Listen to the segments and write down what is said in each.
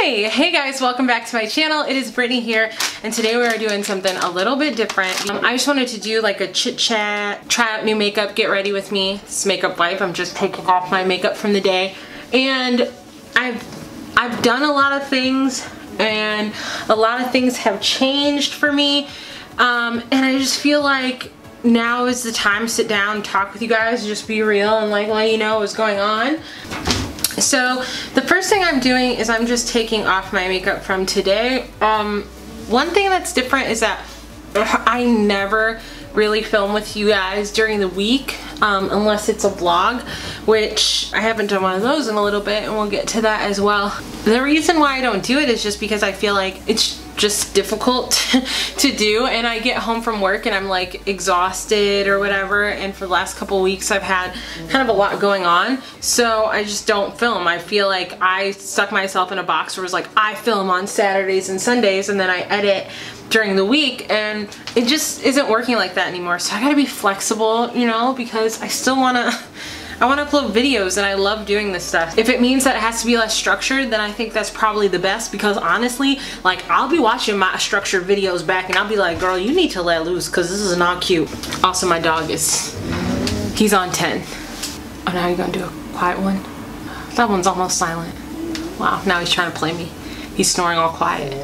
Hey guys, welcome back to my channel. It is Brittany here, and today we are doing something a little bit different. I just wanted to do like a chit chat, try out new makeup, get ready with me. It's makeup wipe. I'm just taking off my makeup from the day, and I've done a lot of things, and a lot of things have changed for me, and I just feel like now is the time to sit down and talk with you guys, just be real and like let you know what's going on. So the first thing I'm doing is I'm just taking off my makeup from today. One thing that's different is that I never really film with you guys during the week unless it's a vlog, which I haven't done one of those in a little bit, and we'll get to that as well. The reason why I don't do it is just because I feel like it's just difficult to do, and I get home from work and I'm like exhausted or whatever, and for the last couple weeks I've had kind of a lot going on, so I just don't film. I feel like I stuck myself in a box where it's like I film on Saturdays and Sundays and then I edit during the week, and it just isn't working like that anymore. So I gotta be flexible, you know, because I still wanna upload videos and I love doing this stuff. If it means that it has to be less structured, then I think that's probably the best, because honestly, like, I'll be watching my structured videos back and I'll be like, girl, you need to let loose because this is not cute. Also, my dog he's on 10. Oh, now you're gonna do a quiet one? That one's almost silent. Wow, now he's trying to play me. He's snoring all quiet.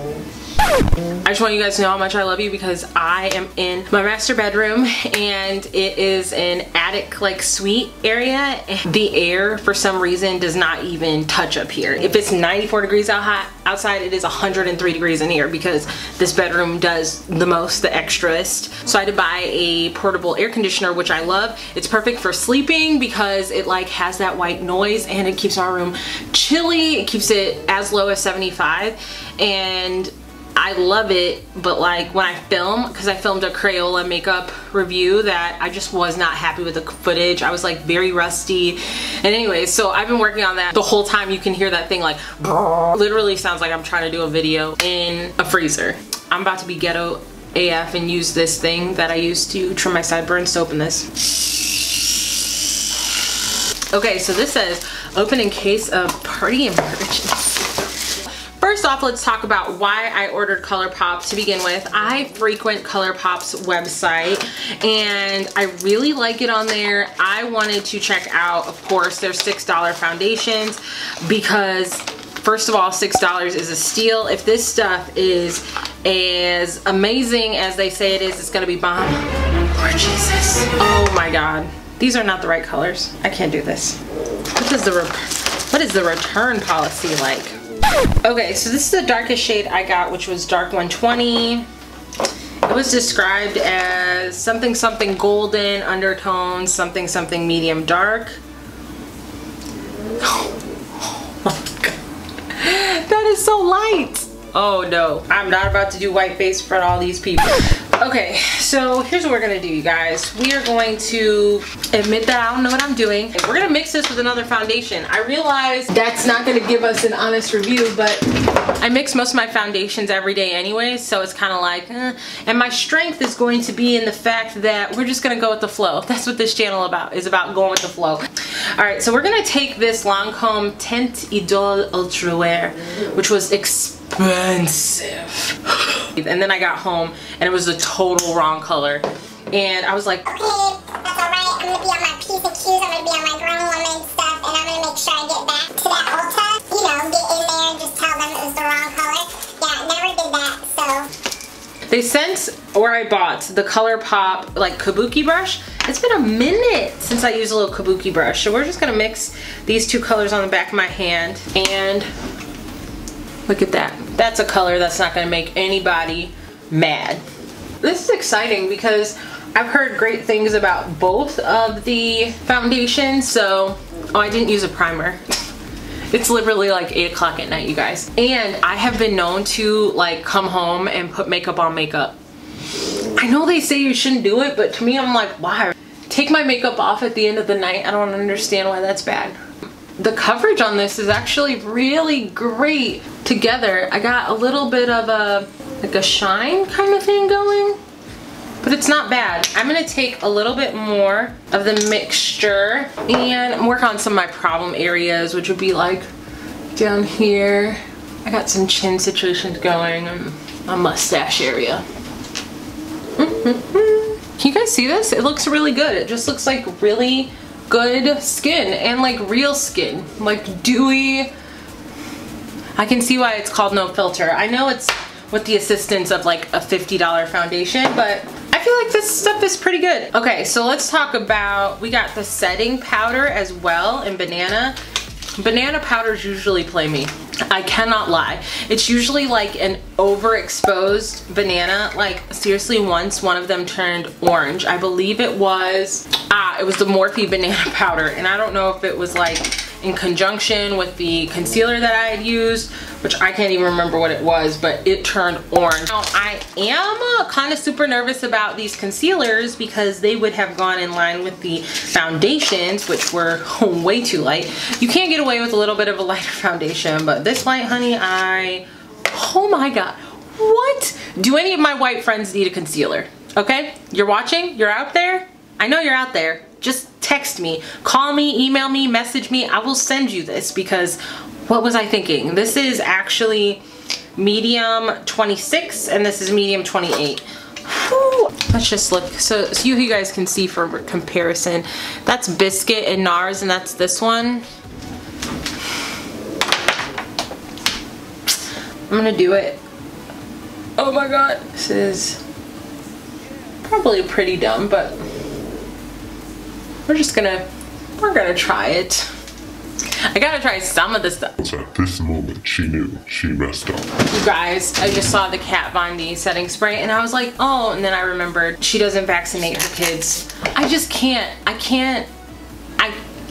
I just want you guys to know how much I love you, because I am in my master bedroom and it is an attic like suite area. The air for some reason does not even touch up here. If it's 94 degrees outside, it is 103 degrees in here, because this bedroom does the most, the extraest. So I had to buy a portable air conditioner, which I love. It's perfect for sleeping because it like has that white noise and it keeps our room chilly. It keeps it as low as 75, and I love it. But like when I film, because I filmed a Crayola makeup review that I just was not happy with the footage. I was like very rusty. And anyways, so I've been working on that the whole time. You can hear that thing like literally sounds like I'm trying to do a video in a freezer. I'm about to be ghetto AF and use this thing that I used to trim my sideburns to open this. Okay, so this says open in case of party emergency. First off, let's talk about why I ordered Colourpop to begin with. I frequent Colourpop's website and I really like it on there. I wanted to check out, of course, their $6 foundations, because first of all, $6 is a steal. If this stuff is as amazing as they say it is, it's gonna be bomb. Lord Jesus. Oh my God. These are not the right colors. I can't do this. What is the return policy like? Okay, so this is the darkest shade I got, which was dark 120. It was described as something something golden undertones, something something medium dark. Oh my God, that is so light. Oh no, I'm not about to do white face in front of all these people. Okay, so here's what we're gonna do, you guys. We are going to admit that I don't know what I'm doing. We're gonna mix this with another foundation. I realize that's not gonna give us an honest review, but I mix most of my foundations every day anyway, so it's kind of like, and my strength is going to be in the fact that we're just gonna go with the flow. That's what this channel is about going with the flow. All right, so we're gonna take this Lancome Teint Idole Ultra Wear, which was expensive. And then I got home and it was the total wrong color. And I was like, okay, that's alright. I'm gonna be on my P's and Q's, I'm gonna be on my grown woman stuff, and I'm gonna make sure I get back to that Ulta. You know, get in there and just tell them it was the wrong color. Yeah, never did that, so. They sent, or I bought, the Colourpop like kabuki brush. It's been a minute since I used a little kabuki brush. So we're just gonna mix these two colors on the back of my hand, and look at that. That's a color that's not gonna make anybody mad. This is exciting because I've heard great things about both of the foundations. So, oh, I didn't use a primer. It's literally like 8 o'clock at night, you guys. And I have been known to like come home and put makeup on makeup. I know they say you shouldn't do it, but to me, I'm like, why? Take my makeup off at the end of the night. I don't understand why that's bad. The coverage on this is actually really great together. I got a little bit of a like a shine kind of thing going, but it's not bad. I'm gonna take a little bit more of the mixture and work on some of my problem areas, which would be like down here I got some chin situations going and my mustache area. Can you guys see this? It looks really good. It just looks like really good skin and like real skin, like dewy. I can see why it's called no filter. I know it's with the assistance of like a $50 foundation, but I feel like this stuff is pretty good. Okay, so let's talk about, we got the setting powder as well in banana. Banana powders usually play me. I cannot lie. It's usually like an overexposed banana. Like seriously, once one of them turned orange. I believe it was the Morphe banana powder, and I don't know if it was like in conjunction with the concealer that I had used, which I can't even remember what it was, but it turned orange. Now, I am kind of super nervous about these concealers because they would have gone in line with the foundations, which were way too light. You can't get away with a little bit of a lighter foundation, but this light, honey, oh my God. What? Do any of my white friends need a concealer? Okay, you're watching, you're out there. I know you're out there. Just text me, call me, email me, message me. I will send you this because what was I thinking? This is actually medium 26 and this is medium 28. Whew. Let's just look so you guys can see for comparison. That's Biscuit and NARS, and that's this one. I'm gonna do it. Oh my God, this is probably pretty dumb, but we're gonna try it. I gotta try some of this stuff. At this moment, she knew she messed up. You guys, I just saw the Kat Von D setting spray and I was like, oh, and then I remembered she doesn't vaccinate her kids. I just can't.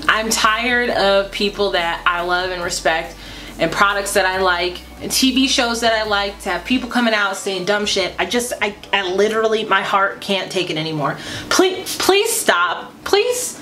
I'm tired of people that I love and respect and products that I like and TV shows that I like to have people coming out saying dumb shit. I literally, my heart can't take it anymore. Please stop. Please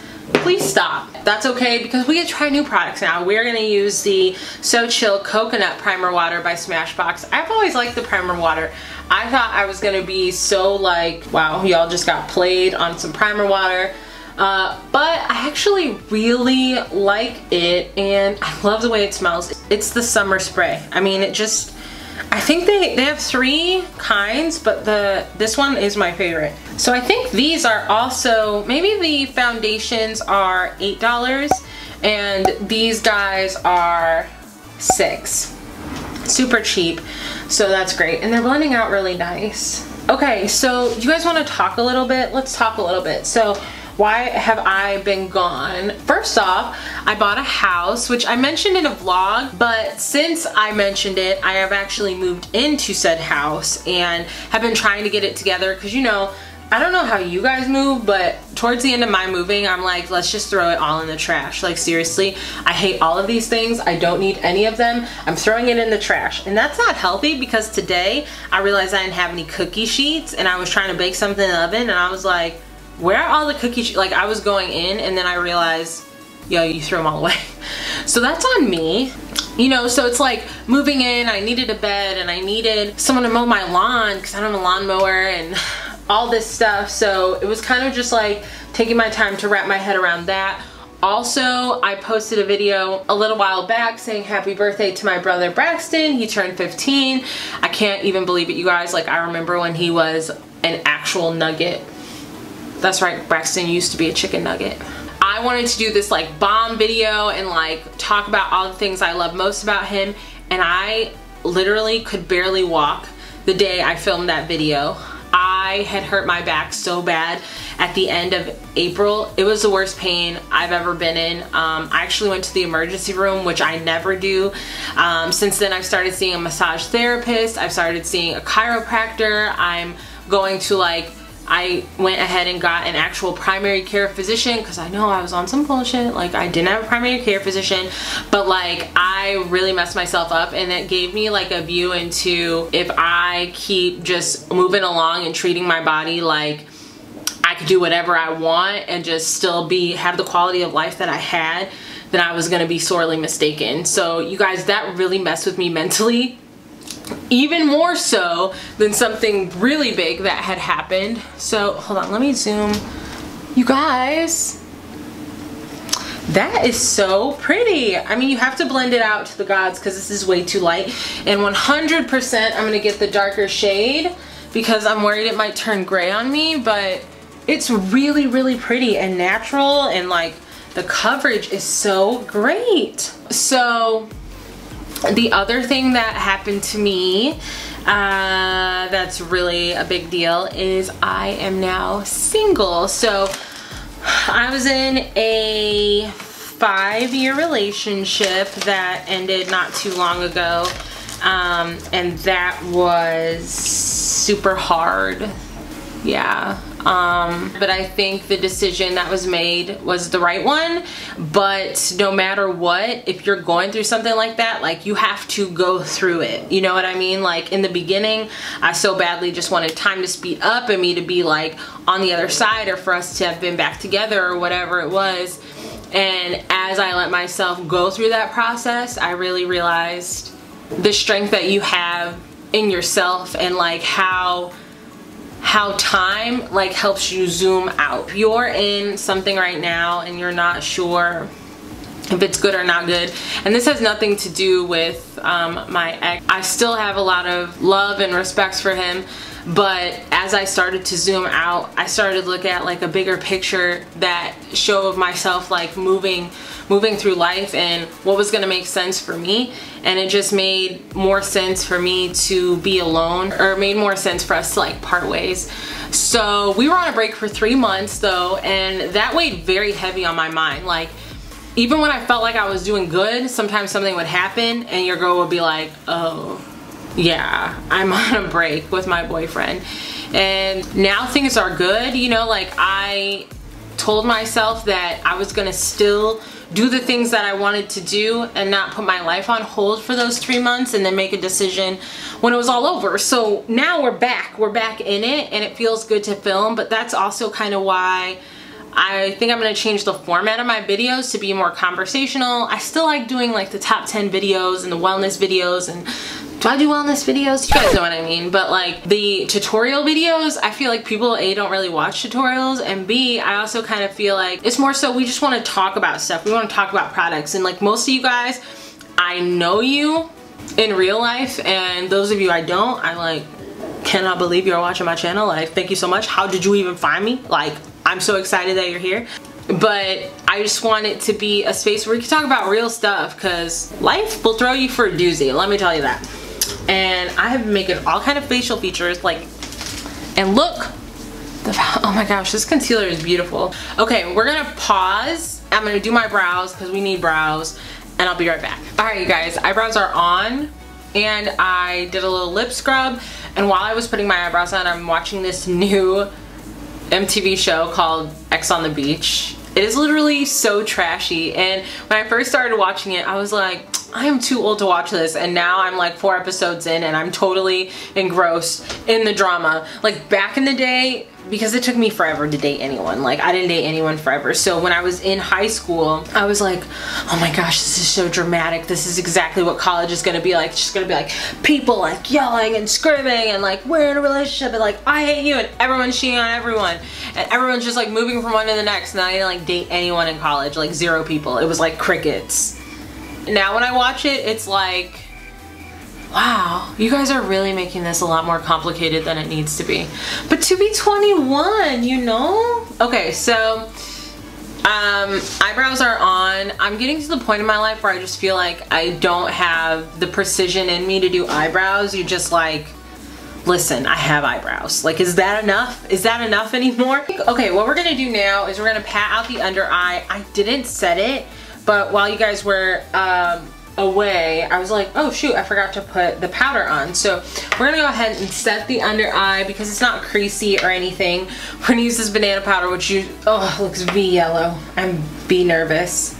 stop. That's okay because we get to try new products now. We're gonna use the So Chill Coconut Primer Water by Smashbox. I've always liked the primer water. I thought I was gonna be so like, wow, y'all just got played on some primer water. But I actually really like it and I love the way it smells. It's the summer spray. I mean, it just, I think they have 3 kinds, but this one is my favorite. So I think these are also, maybe the foundations are $8 and these guys are $6. Super cheap, so that's great. And they're blending out really nice. Okay, so you guys want to talk a little bit? Let's talk a little bit. So why have I been gone? First off, I bought a house, which I mentioned in a vlog, but since I mentioned it, I have actually moved into said house and have been trying to get it together because, you know, I don't know how you guys move, but towards the end of my moving, I'm like, let's just throw it all in the trash. Like seriously, I hate all of these things. I don't need any of them. I'm throwing it in the trash. And that's not healthy because today I realized I didn't have any cookie sheets and I was trying to bake something in the oven and I was like, where are all the cookie sheets? Like I was going in and then I realized, yo, you threw them all away. So that's on me. You know, so it's like moving in, I needed a bed and I needed someone to mow my lawn because I don't have a lawnmower and all this stuff. So it was kind of just like taking my time to wrap my head around that. Also, I posted a video a little while back saying happy birthday to my brother Braxton. He turned 15. I can't even believe it, you guys. Like I remember when he was an actual nugget. That's right, Braxton used to be a chicken nugget. I wanted to do this like bomb video and like talk about all the things I love most about him, and I literally could barely walk the day I filmed that video. I had hurt my back so bad at the end of April. It was the worst pain I've ever been in. I actually went to the emergency room, which I never do. Since then I've started seeing a massage therapist. I've started seeing a chiropractor. I'm going to like, I went ahead and got an actual primary care physician because I know I was on some bullshit. Like I didn't have a primary care physician, but like I really messed myself up, and it gave me like a view into if I keep just moving along and treating my body like I could do whatever I want and just still have the quality of life that I had, then I was gonna be sorely mistaken. So you guys, that really messed with me mentally. Even more so than something really big that had happened. So hold on, let me zoom. You guys, That is so pretty. I mean, you have to blend it out to the gods because this is way too light. And 100% I'm gonna get the darker shade because I'm worried it might turn gray on me, but it's really, really pretty and natural, and like the coverage is so great. So the other thing that happened to me that's really a big deal is I am now single. So I was in a 5-year relationship that ended not too long ago, and that was super hard. Yeah. But I think the decision that was made was the right one. But no matter what, if you're going through something like that, like, you have to go through it. You know what I mean? Like, in the beginning, I so badly just wanted time to speed up and me to be like on the other side, or for us to have been back together or whatever it was. And as I let myself go through that process, I really realized the strength that you have in yourself, and like how time like helps you zoom out. If you're in something right now and you're not sure if it's good or not good, and this has nothing to do with my ex. I still have a lot of love and respect for him, but as I started to zoom out, I started to look at like a bigger picture, that show of myself like moving through life and what was gonna make sense for me. And it just made more sense for me to be alone, or made more sense for us to like part ways. So we were on a break for 3 months though, and that weighed very heavy on my mind. Like, even when I felt like I was doing good, sometimes something would happen and your girl would be like, oh yeah, I'm on a break with my boyfriend. And now things are good, you know, like I told myself that I was gonna still do the things that I wanted to do and not put my life on hold for those 3 months, and then make a decision when it was all over. So now we're back in it, and it feels good to film. But that's also kind of why I think I'm gonna change the format of my videos to be more conversational. I still like doing like the top 10 videos and the wellness videos, and do I do wellness videos? You guys know what I mean. But like the tutorial videos, I feel like people A, don't really watch tutorials, and B, I also kind of feel like it's more so we just want to talk about stuff. We want to talk about products. And like most of you guys, I know you in real life, and those of you I don't, I like cannot believe you're watching my channel. Like, thank you so much. How did you even find me? Like, I'm so excited that you're here. But I just want it to be a space where we can talk about real stuff, because life will throw you for a doozy, let me tell you that. And I have been making all kind of facial features, like, and look, oh my gosh, this concealer is beautiful. Okay, we're gonna pause. I'm gonna do my brows because we need brows, and I'll be right back. All right, you guys, eyebrows are on, and I did a little lip scrub. And while I was putting my eyebrows on, I'm watching this new MTV show called X on the Beach. It is literally so trashy, and when I first started watching it, I was like, I am too old to watch this. And now I'm like 4 episodes in, and I'm totally engrossed in the drama. Like back in the day, because it took me forever to date anyone. Like, I didn't date anyone forever. So when I was in high school, I was like, oh my gosh, this is so dramatic. This is exactly what college is gonna be like. It's just gonna be like people like yelling and screaming and like we're in a relationship and like I hate you, and everyone's cheating on everyone. And everyone's just like moving from one to the next. And I didn't like date anyone in college, like 0 people. It was like crickets. Now when I watch it, it's like, wow, you guys are really making this a lot more complicated than it needs to be. But to be 21, you know? Okay, so eyebrows are on. I'm getting to the point in my life where I just feel like I don't have the precision in me to do eyebrows. You just like, listen, I have eyebrows. Like, is that enough? Is that enough anymore? Okay, what we're gonna do now is we're gonna pat out the under eye. I didn't set it, but while you guys were away, I was like, oh shoot, I forgot to put the powder on. So we're gonna go ahead and set the under eye because it's not creasy or anything. We're gonna use this banana powder, which looks V yellow. I'm V nervous.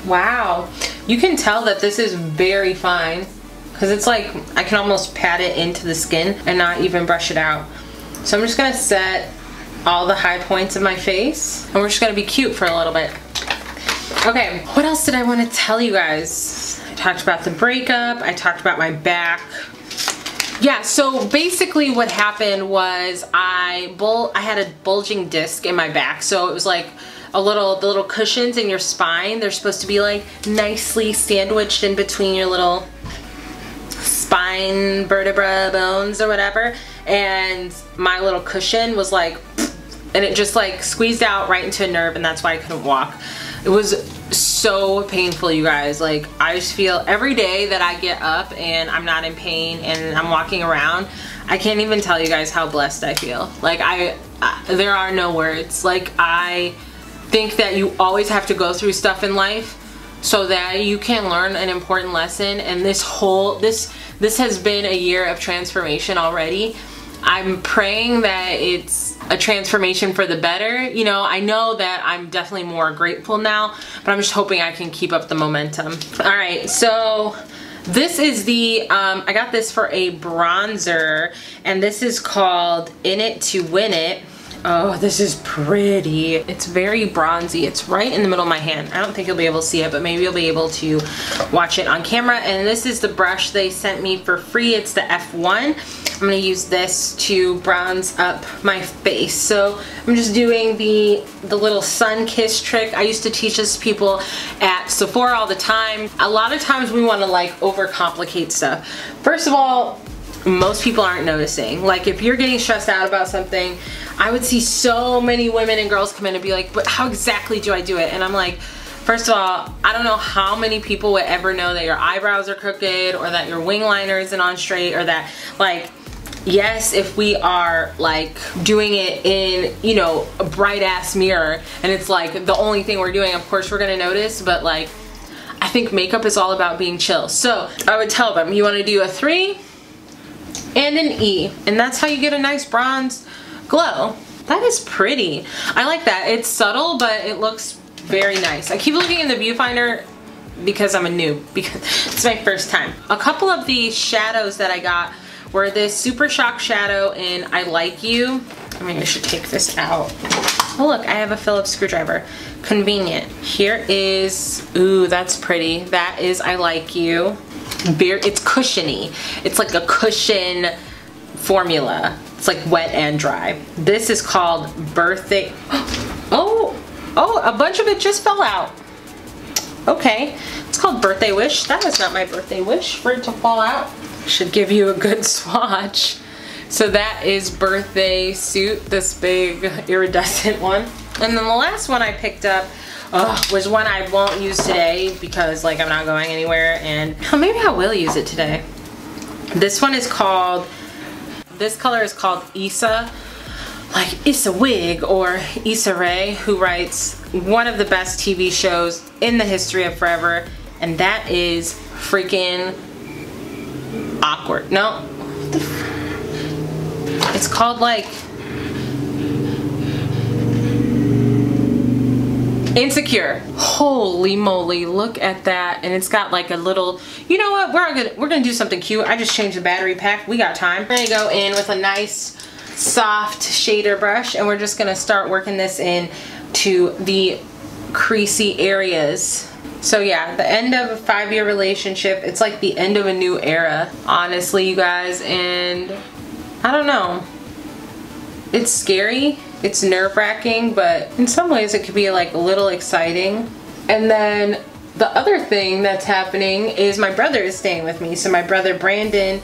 Wow, you can tell that this is very fine because it's like I can almost pat it into the skin and not even brush it out. So I'm just gonna set all the high points of my face, and we're just gonna be cute for a little bit. Okay, what else did I want to tell you guys? I talked about the breakup, I talked about my back. Yeah, so basically what happened was I had a bulging disc in my back, so it was like the little cushions in your spine, they're supposed to be like nicely sandwiched in between your little spine vertebra bones or whatever, and my little cushion was like, and it just like squeezed out right into a nerve, and that's why I couldn't walk. It was so painful, you guys. Like, I just feel every day that I get up and I'm not in pain and I'm walking around, I can't even tell you guys how blessed I feel. Like, there are no words. Like, I think that you always have to go through stuff in life so that you can learn an important lesson, and this has been a year of transformation already. I'm praying that it's a transformation for the better. You know, I know that I'm definitely more grateful now, but I'm just hoping I can keep up the momentum. All right, so this is the, I got this for a bronzer, and this is called In It to Win It. Oh, this is pretty. It's very bronzy. It's right in the middle of my hand. I don't think you'll be able to see it, but maybe you'll be able to watch it on camera. And this is the brush they sent me for free. It's the F1. I'm gonna use this to bronze up my face. So I'm just doing the little sun kiss trick. I used to teach this to people at Sephora all the time. A lot of times we wanna like overcomplicate stuff. First of all, most people aren't noticing. Like, if you're getting stressed out about something, I would see so many women and girls come in and be like, but how exactly do I do it? And I'm like, first of all, I don't know how many people would ever know that your eyebrows are crooked, or that your wing liner isn't on straight, or that, like, yes, if we are like doing it in, you know, a bright ass mirror and it's like the only thing we're doing, of course we're gonna notice, but like, I think makeup is all about being chill. So I would tell them, you wanna do a 3 and an E, and that's how you get a nice bronze glow. That is pretty. I like that. It's subtle, but it looks very nice. I keep looking in the viewfinder because I'm a noob, because it's my first time. A couple of the shadows that I got were this Super Shock shadow in I Like You. I mean, I should take this out. Oh look, I have a Phillips screwdriver. Convenient. Here is, ooh, that's pretty. That is I Like You. It's cushiony. It's like a cushion formula. It's like wet and dry. This is called Birthday. Oh, a bunch of it just fell out. Okay, it's called Birthday Wish. That was not my birthday wish for it to fall out. Should give you a good swatch. So that is Birthday Suit, this big iridescent one. And then the last one I picked up was one I won't use today because like I'm not going anywhere, and maybe I will use it today. This one is called, this color is called Issa, like Issa Wig or Issa Rae, who writes one of the best TV shows in the history of forever, and that is freaking Awkward. No, it's called like Insecure. Holy moly, look at that. And it's got like a little, you know what, we're gonna do something cute. I just changed the battery pack. We got time. We're gonna go in with a nice soft shader brush, and we're just gonna start working this in to the creasy areas. So yeah, the end of a 5-year relationship, it's like the end of a new era, honestly, you guys, and I don't know. It's scary, it's nerve-wracking, but in some ways it could be like a little exciting. And then the other thing that's happening is my brother is staying with me. So my brother Brandon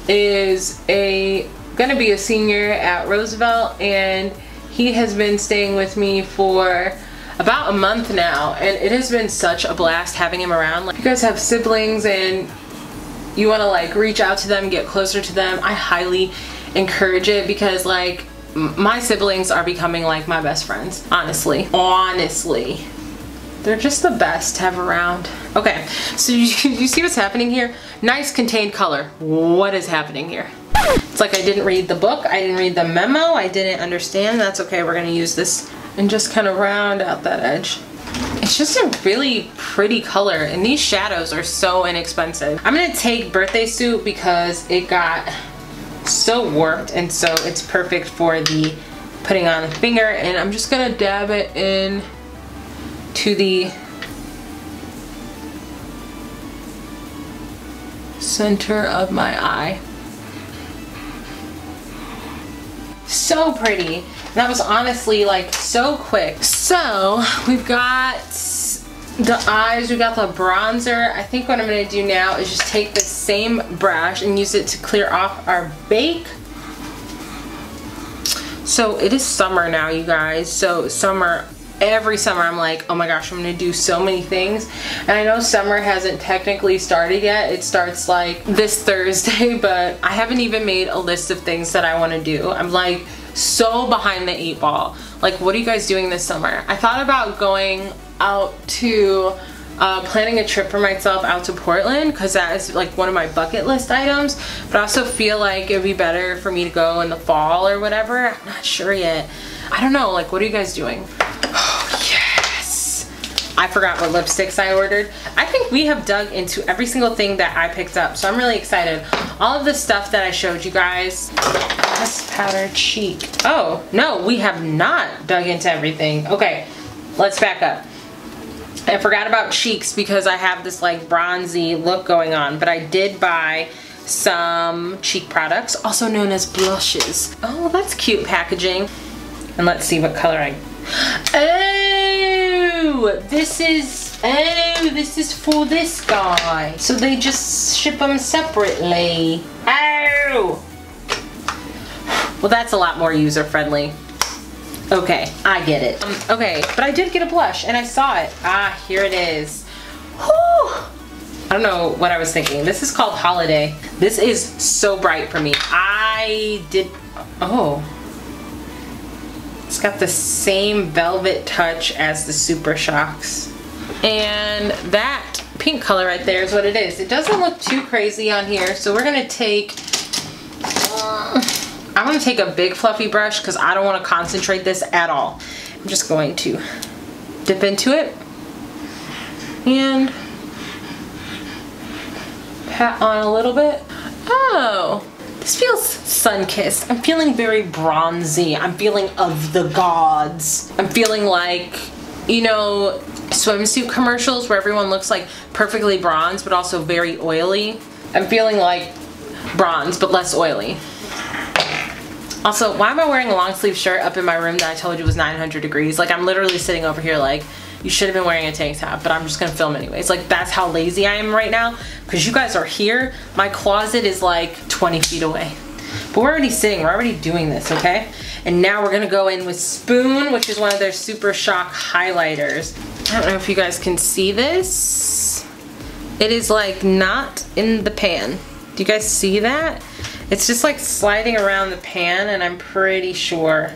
is gonna be a senior at Roosevelt, and he has been staying with me for about a month now, and it has been such a blast having him around. Like, if you guys have siblings and you want to like reach out to them, get closer to them, I highly encourage it, because like my siblings are becoming like my best friends, honestly. They're just the best to have around. Okay, so you see what's happening here? Nice contained color. What is happening here? It's like I didn't read the book, I didn't read the memo, I didn't understand. That's okay, we're gonna use this and just kind of round out that edge. It's just a really pretty color, and these shadows are so inexpensive. I'm gonna take Birthday Suit because it got so warped, and so it's perfect for the putting on the finger, and I'm just gonna dab it in to the center of my eye. So pretty. And that was honestly like so quick. So we've got the eyes, we got the bronzer. I think what I'm gonna do now is just take the same brush and use it to clear off our bake. So it is summer now, you guys. So summer, every summer I'm like, oh my gosh, I'm gonna do so many things. And I know summer hasn't technically started yet. It starts like this Thursday, but I haven't even made a list of things that I wanna do. I'm like so behind the 8 ball. Like, what are you guys doing this summer? I thought about going out to planning a trip for myself out to Portland, because that is like one of my bucket list items, but I also feel like it would be better for me to go in the fall or whatever. I'm not sure yet. I don't know, like, what are you guys doing? Oh, yes! I forgot what lipsticks I ordered. I think we have dug into every single thing that I picked up, so I'm really excited. All of the stuff that I showed you guys. Pressed powder cheek. Oh, no, we have not dug into everything. Okay, let's back up. I forgot about cheeks because I have this like bronzy look going on, but I did buy some cheek products, also known as blushes. Oh, that's cute packaging. And let's see what color this is for this guy. So they just ship them separately. Oh! Well, that's a lot more user-friendly. Okay, I get it. Okay, but I did get a blush and I saw it. Ah, here it is. Whew. I don't know what I was thinking. This is called Holiday. This is so bright for me. Oh. It's got the same velvet touch as the Super Shocks. And that pink color right there is what it is. It doesn't look too crazy on here, so we're gonna take I'm gonna take a big fluffy brush because I don't want to concentrate this at all. I'm just going to dip into it and pat on a little bit. Oh, this feels sun-kissed. I'm feeling very bronzy. I'm feeling of the gods. I'm feeling like, you know, swimsuit commercials where everyone looks like perfectly bronzed but also very oily. I'm feeling like bronze but less oily. Also, why am I wearing a long sleeve shirt up in my room that I told you was 900 degrees? Like, I'm literally sitting over here like, you should have been wearing a tank top, but I'm just gonna film anyways. Like, that's how lazy I am right now, because you guys are here. My closet is like 20 feet away. But we're already sitting, we're already doing this, okay? And now we're gonna go in with Spoon, which is one of their Super Shock highlighters. I don't know if you guys can see this. It is like not in the pan. Do you guys see that? It's just like sliding around the pan, and I'm pretty sure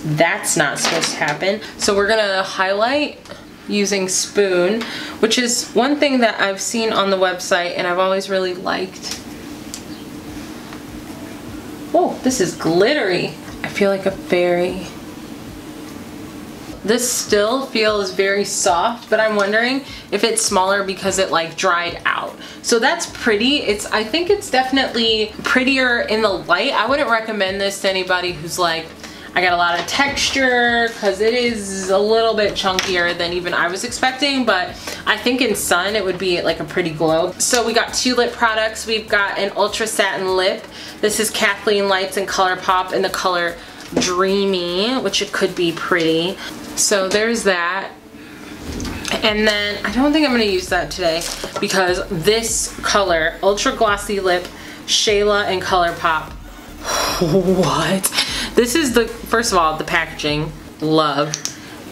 that's not supposed to happen. So we're gonna highlight using Spoon, which is one thing that I've seen on the website and I've always really liked. Oh, this is glittery. I feel like a fairy. This still feels very soft, but I'm wondering if it's smaller because it like dried out. So that's pretty. I think it's definitely prettier in the light. I wouldn't recommend this to anybody who's like, I got a lot of texture, because it is a little bit chunkier than even I was expecting, but I think in sun it would be like a pretty glow. So we got 2 lip products. We've got an Ultra Satin Lip. This is Kathleen Lights and Colourpop in the color Dreamy, which it could be pretty. So there's that. And then I don't think I'm going to use that today because this color, Ultra Glossy Lip, Shayla and Colourpop. What? This is the, first of all, the packaging, love.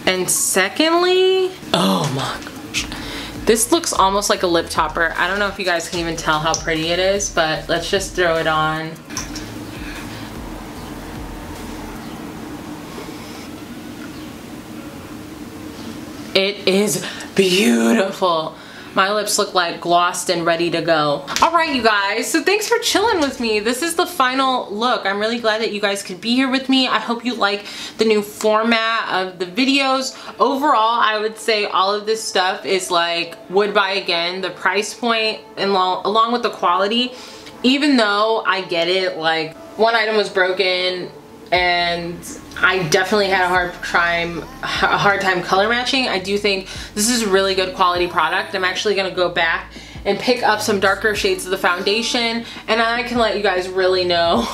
And secondly, oh my gosh. This looks almost like a lip topper. I don't know if you guys can even tell how pretty it is, but let's just throw it on. It is beautiful. My lips look like glossed and ready to go. All right, you guys, so thanks for chilling with me. This is the final look. I'm really glad that you guys could be here with me. I hope you like the new format of the videos. Overall, I would say all of this stuff is like, would buy again. The price point and along with the quality, even though I get it, like one item was broken and I definitely had a hard time color matching. I do think this is a really good quality product. I'm actually gonna go back and pick up some darker shades of the foundation, and I can let you guys really know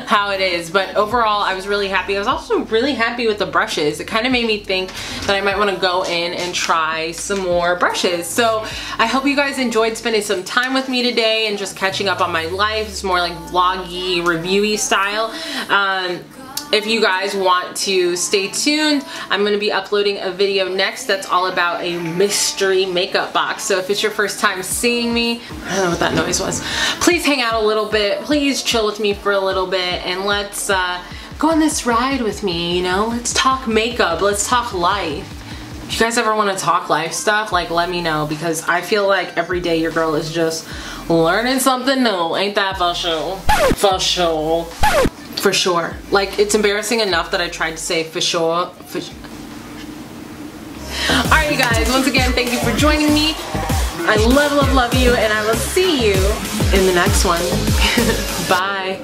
how it is. But overall, I was really happy. I was also really happy with the brushes. It kind of made me think that I might want to go in and try some more brushes. So I hope you guys enjoyed spending some time with me today and just catching up on my life. It's more like vloggy, reviewy style. If you guys want to stay tuned, I'm going to be uploading a video next that's all about a mystery makeup box. So if it's your first time seeing me, I don't know what that noise was, please hang out a little bit, please chill with me for a little bit, and let's go on this ride with me, you know? Let's talk makeup, let's talk life. If you guys ever want to talk life stuff, like, let me know, because I feel like every day your girl is just learning something new. Ain't that for sure? For sure. For sure. Like, it's embarrassing enough that I tried to say for sure. Alright, you guys, once again, thank you for joining me. I love you, and I will see you in the next one. Bye.